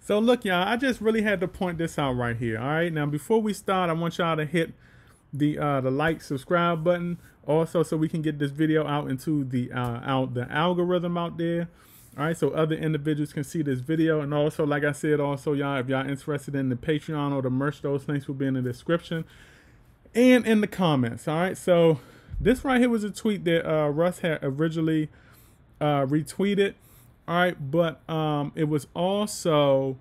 So look, y'all, I just really had to point this out right here. All right, now before we start, I want y'all to hit the like, subscribe button, also so we can get this video out into the algorithm out there. All right, so other individuals can see this video, and also, like I said, also y'all, if y'all interested in the Patreon or the merch, those links will be in the description and in the comments. All right, so this right here was a tweet that Russ had originally retweeted. All right, but it was also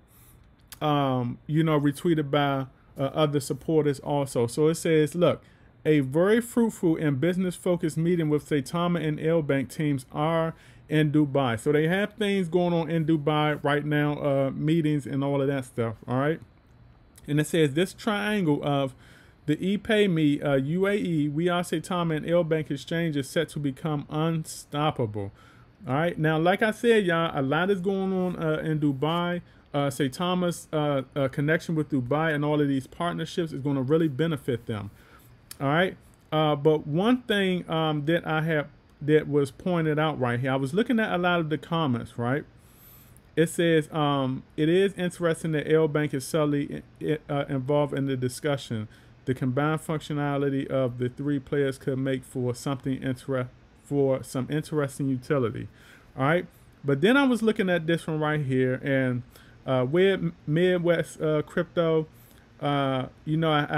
retweeted by other supporters also. So it says, look, a very fruitful and business-focused meeting with Saitama and L-Bank teams are in Dubai. So they have things going on in Dubai right now, meetings and all of that stuff, all right? And it says, this triangle of the ePayMe, UAE, We Are Saitama, and L-Bank exchange is set to become unstoppable. All right, now, like I said, y'all, a lot is going on in Dubai. Saitama's connection with Dubai and all of these partnerships is going to really benefit them. All right, but one thing that was pointed out right here, I was looking at a lot of the comments, right? It says, it is interesting that L-Bank is solely involved in the discussion. The combined functionality of the three players could make for something for some interesting utility. All right, but then I was looking at this one right here, and with Midwest Crypto, I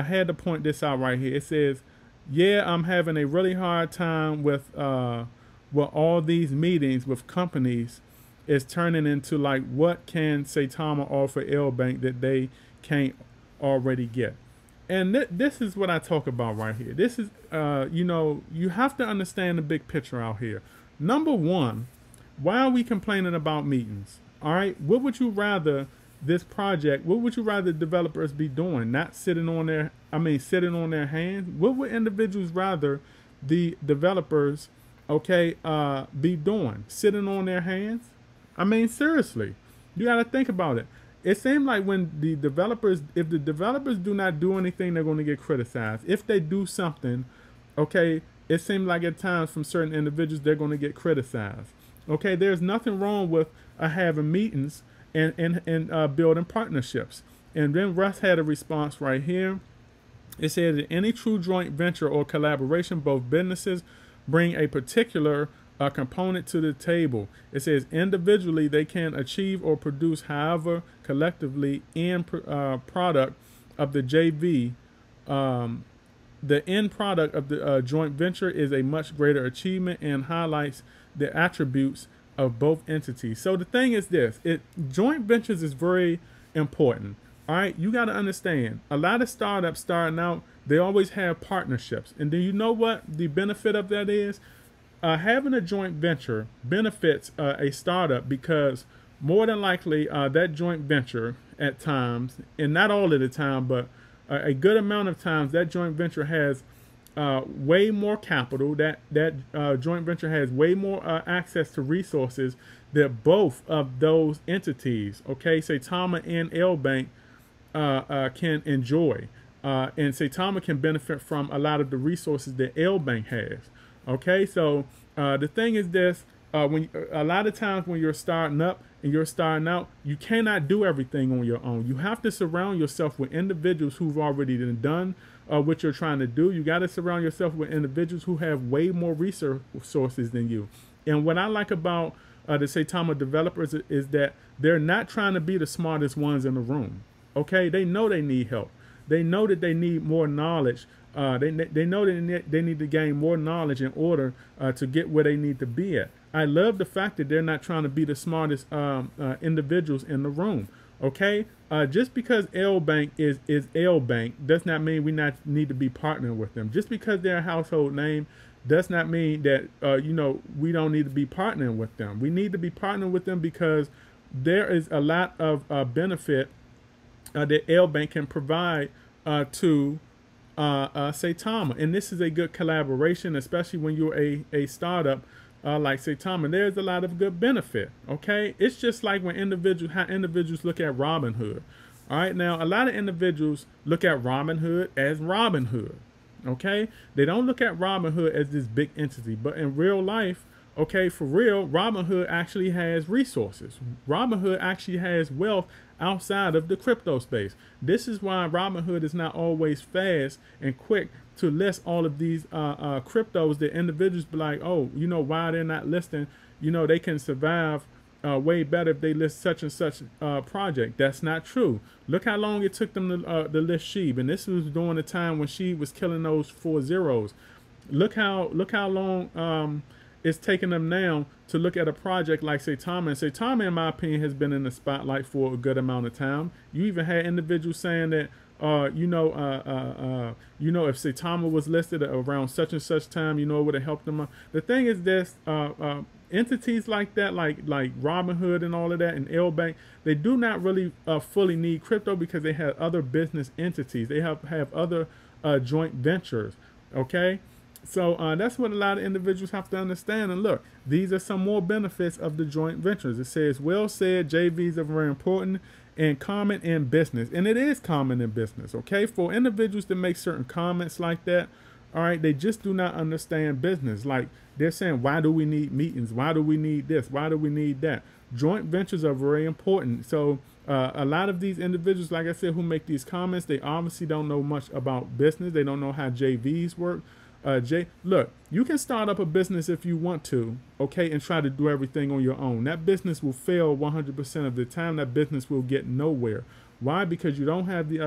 had to point this out right here. It says, yeah, I'm having a really hard time with all these meetings with companies is turning into, like, what can Saitama offer L-Bank that they can't already get? And this is what I talk about right here. This is, you have to understand the big picture out here. Number one, why are we complaining about meetings? All right, what would you rather this project? What would you rather developers be doing? Not sitting on their, sitting on their hands. What would individuals rather the developers, be doing? Sitting on their hands? Seriously, you got to think about it. It seems like when the developers, if the developers do not do anything, they're going to get criticized. If they do something, it seems like at times from certain individuals, they're going to get criticized. Okay, there's nothing wrong with having meetings and building partnerships. And then Russ had a response right here. It said that any true joint venture or collaboration, both businesses bring a particular component to the table. It says individually they can achieve or produce, however, collectively end product of the JV, the end product of the joint venture is a much greater achievement and highlights the attributes of both entities. So the thing is this, joint ventures is very important. All right, you got to understand, a lot of startups starting out, they always have partnerships. And then you know what the benefit of that is? Having a joint venture benefits a startup because more than likely that joint venture at times, and not all of the time, but a good amount of times, that joint venture has way more capital. That joint venture has way more access to resources that both of those entities, Saitama and L-Bank, can enjoy. And Saitama can benefit from a lot of the resources that L-Bank has. So the thing is this, when a lot of times when you're starting up and you're starting out, you cannot do everything on your own. You have to surround yourself with individuals who've already done what you're trying to do. You got to surround yourself with individuals who have way more resources than you. And what I like about the Saitama developers is that they're not trying to be the smartest ones in the room. They know they need help. They know that they need more knowledge. They know that they need to gain more knowledge in order to get where they need to be at. I love the fact that they're not trying to be the smartest individuals in the room. Just because L-Bank is L-Bank does not mean we not need to be partnering with them. Just because they're a household name does not mean that we don't need to be partnering with them. We need to be partnering with them because there is a lot of benefit that L-Bank can provide to Saitama, and this is a good collaboration, especially when you're a startup like Saitama. There's a lot of good benefit. It's just like when how individuals look at Robinhood. All right, now a lot of individuals look at Robinhood as Robinhood. They don't look at Robinhood as this big entity, but in real life, Okay, for real, Robinhood actually has resources. Robinhood actually has wealth outside of the crypto space. This is why Robinhood is not always fast and quick to list all of these cryptos that individuals be like, oh, you know, why they're not listing, you know, they can survive way better if they list such and such project. That's not true. Look how long it took them to list Sheeb, and this was during the time when Sheeb was killing those 4 zeros. Look how long it's taking them now to look at a project like Saitama. And Saitama, in my opinion, has been in the spotlight for a good amount of time. You even had individuals saying that, you know, if Saitama was listed around such and such time, you know, it would have helped them. The thing is this, entities like that, like Robinhood and all of that, and L Bank, they do not really fully need crypto because they have other business entities. They have other joint ventures. Okay. So that's what a lot of individuals have to understand. And look, these are some more benefits of the joint ventures. It says, well said, JVs are very important and common in business. And it is common in business, okay? For individuals to make certain comments like that, all right, they just do not understand business. Like they're saying, why do we need meetings? Why do we need this? Why do we need that? Joint ventures are very important. So a lot of these individuals, like I said, who make these comments, they obviously don't know much about business. They don't know how JVs work. Look, you can start up a business if you want to, okay, and try to do everything on your own. That business will fail 100% of the time. That business will get nowhere. Why? Because you don't have the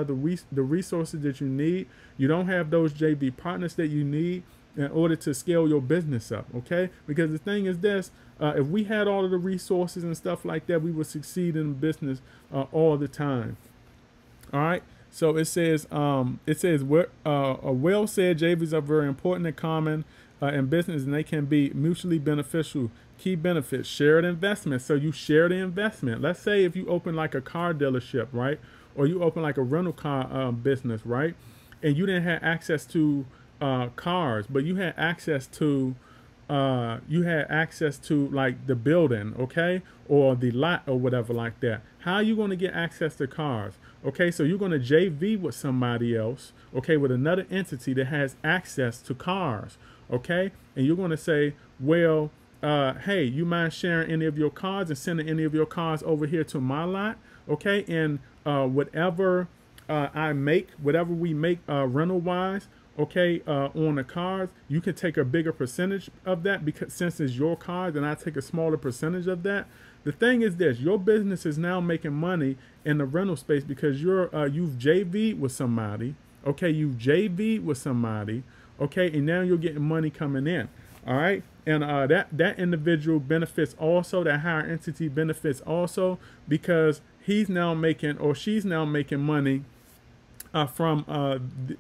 resources that you need. You don't have those JV partners that you need in order to scale your business up, okay? Because the thing is this, if we had all of the resources and stuff like that, we would succeed in business all the time. All right. So it says, well said, JVs are very important and common in business, and they can be mutually beneficial. Key benefits, shared investment. So you share the investment. Let's say if you open like a car dealership, right? Or you open like a rental car business, right? And you didn't have access to cars, but you had access to like the building, okay? Or the lot or whatever like that. How are you going to get access to cars? Okay, so you're going to JV with somebody else, okay, with another entity that has access to cars, okay? And you're going to say, well, hey, you mind sharing any of your cars and sending any of your cars over here to my lot, okay? And whatever whatever we make rental-wise, okay, on the cars, you can take a bigger percentage of that because since it's your cars, and I take a smaller percentage of that. The thing is this, your business is now making money in the rental space because you've JV'd with somebody, okay, okay, and now you're getting money coming in, all right? And that individual benefits also, that higher entity benefits also because he's now making or she's now making money from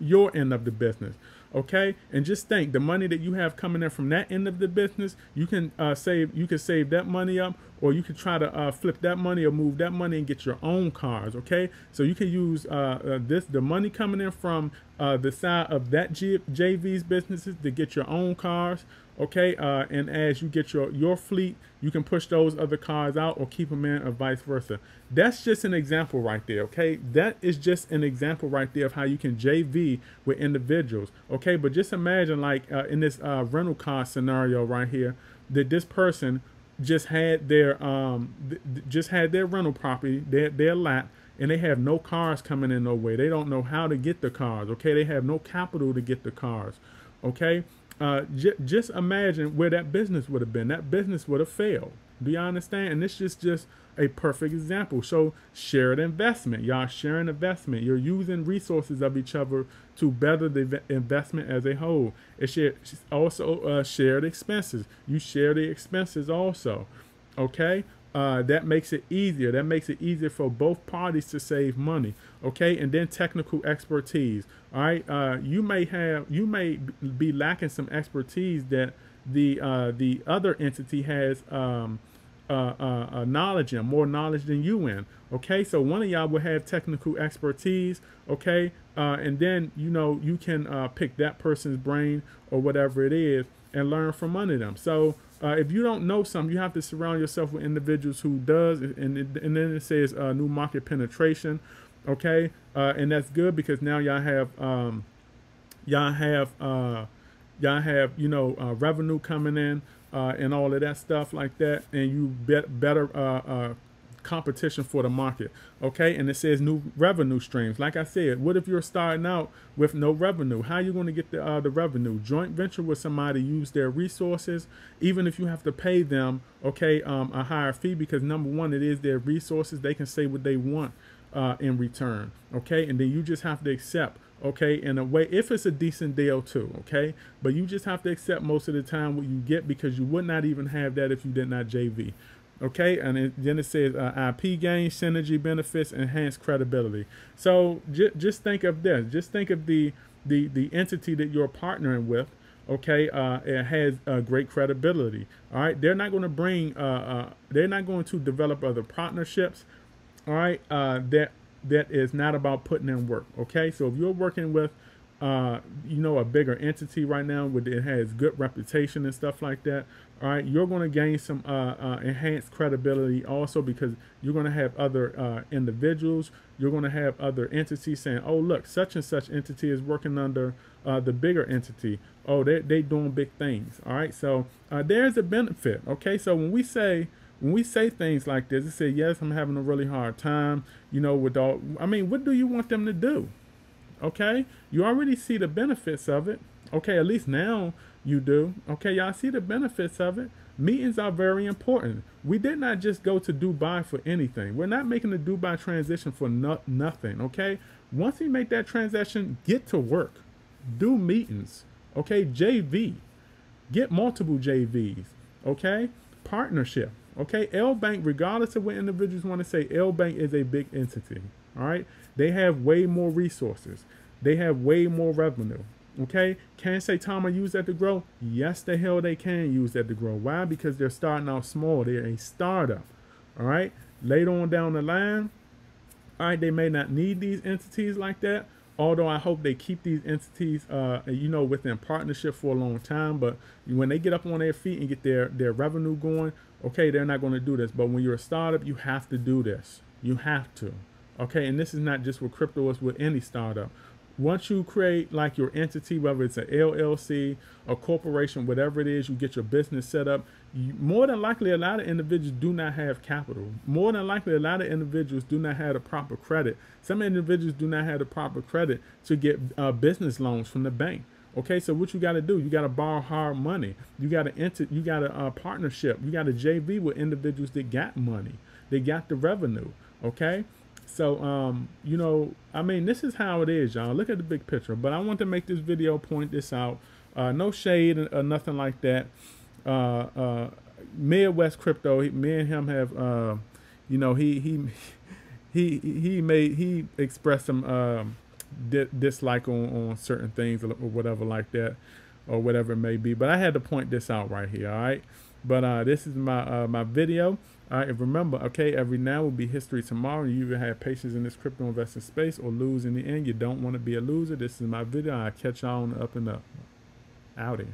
your end of the business, okay? And just think, the money that you have coming in from that end of the business, you can save that money up, or you can try to flip that money or move that money and get your own cars, okay? So you can use the money coming in from the side of that JV's businesses to get your own cars, okay? And as you get your fleet, you can push those other cars out or keep them in, or vice versa. That's just an example right there, okay? That is just an example right there of how you can JV with individuals, okay? But just imagine, like in this rental car scenario right here, that this person just had their rental property, their lot, and they have no cars coming in no way. They don't know how to get the cars, okay? They have no capital to get the cars, okay? Just imagine where that business would have been. That business would have failed. Do you understand? And this is just a perfect example. So shared investment. Y'all sharing investment. You're using resources of each other to better the investment as a whole. It's also shared expenses. You share the expenses also. Okay? That makes it easier. That makes it easier for both parties to save money. Okay, and then technical expertise. All right, you may be lacking some expertise that the other entity has knowledge in, more knowledge than you in. Okay, so one of y'all will have technical expertise. Okay, and then you can pick that person's brain or whatever it is and learn from under them. So if you don't know something, you have to surround yourself with individuals who does, and then it says new market penetration, okay, and that's good because now y'all have revenue coming in, and all of that stuff like that, and you better competition for the market. Okay, and it says new revenue streams. Like I said, what if you're starting out with no revenue? How are you going to get the revenue? Joint venture with somebody, use their resources, even if you have to pay them, okay, a higher fee, because number one, it is their resources. They can say what they want in return. Okay, and then you just have to accept, okay, in a way, if it's a decent deal too, okay, but you just have to accept most of the time what you get, because you would not even have that if you did not JV. Okay, and then it says IP gain, synergy benefits, enhanced credibility. So just think of this. Just think of the entity that you're partnering with. Okay, it has great credibility. All right, they're not going to bring. They're not going to develop other partnerships. All right, that is not about putting in work. Okay, so if you're working with a bigger entity right now, with it has good reputation and stuff like that, all right, you're going to gain some enhanced credibility also, because you're going to have other individuals, you're going to have other entities saying, oh, look, such and such entity is working under the bigger entity. Oh, they doing big things. All right, so there's a benefit. Okay, so when we say things like this, it say, yes, I'm having a really hard time, with all, what do you want them to do? Okay, you already see the benefits of it. Okay, at least now you do. Okay, y'all see the benefits of it. Meetings are very important. We did not just go to Dubai for anything. We're not making the Dubai transition for nothing. Okay, once we make that transition, get to work, do meetings. Okay, JV, get multiple JVs. Okay, partnership. Okay, L Bank, regardless of what individuals want to say, L Bank is a big entity. All right, they have way more resources. They have way more revenue. Okay, can Saitama use that to grow? Yes, the hell they can use that to grow. Why? Because they're starting out small. They're a startup. All right, later on down the line, all right, they may not need these entities like that. Although I hope they keep these entities, within partnership for a long time. But when they get up on their feet and get their revenue going, okay, they're not going to do this. But when you're a startup, you have to do this. You have to. Okay, and this is not just with crypto, it's with any startup. Once you create like your entity, whether it's an LLC, a corporation, whatever it is, you get your business set up, more than likely a lot of individuals do not have capital. More than likely a lot of individuals do not have the proper credit. Some individuals do not have the proper credit to get business loans from the bank. Okay, so what you got to do, you got to borrow hard money. You got a partnership. You got a JV with individuals that got money. They got the revenue. Okay. So, this is how it is, y'all. Look at the big picture. But I want to make this video point this out. No shade or nothing like that. Midwest Crypto, me and him have, he expressed some dislike on certain things or whatever like that, or whatever it may be. But I had to point this out right here, all right? But this is my video. All right, and remember, okay, every now will be history tomorrow. You either have patience in this crypto investing space or lose in the end. You don't want to be a loser. This is my video. I'll catch y'all on the up and up. Outie.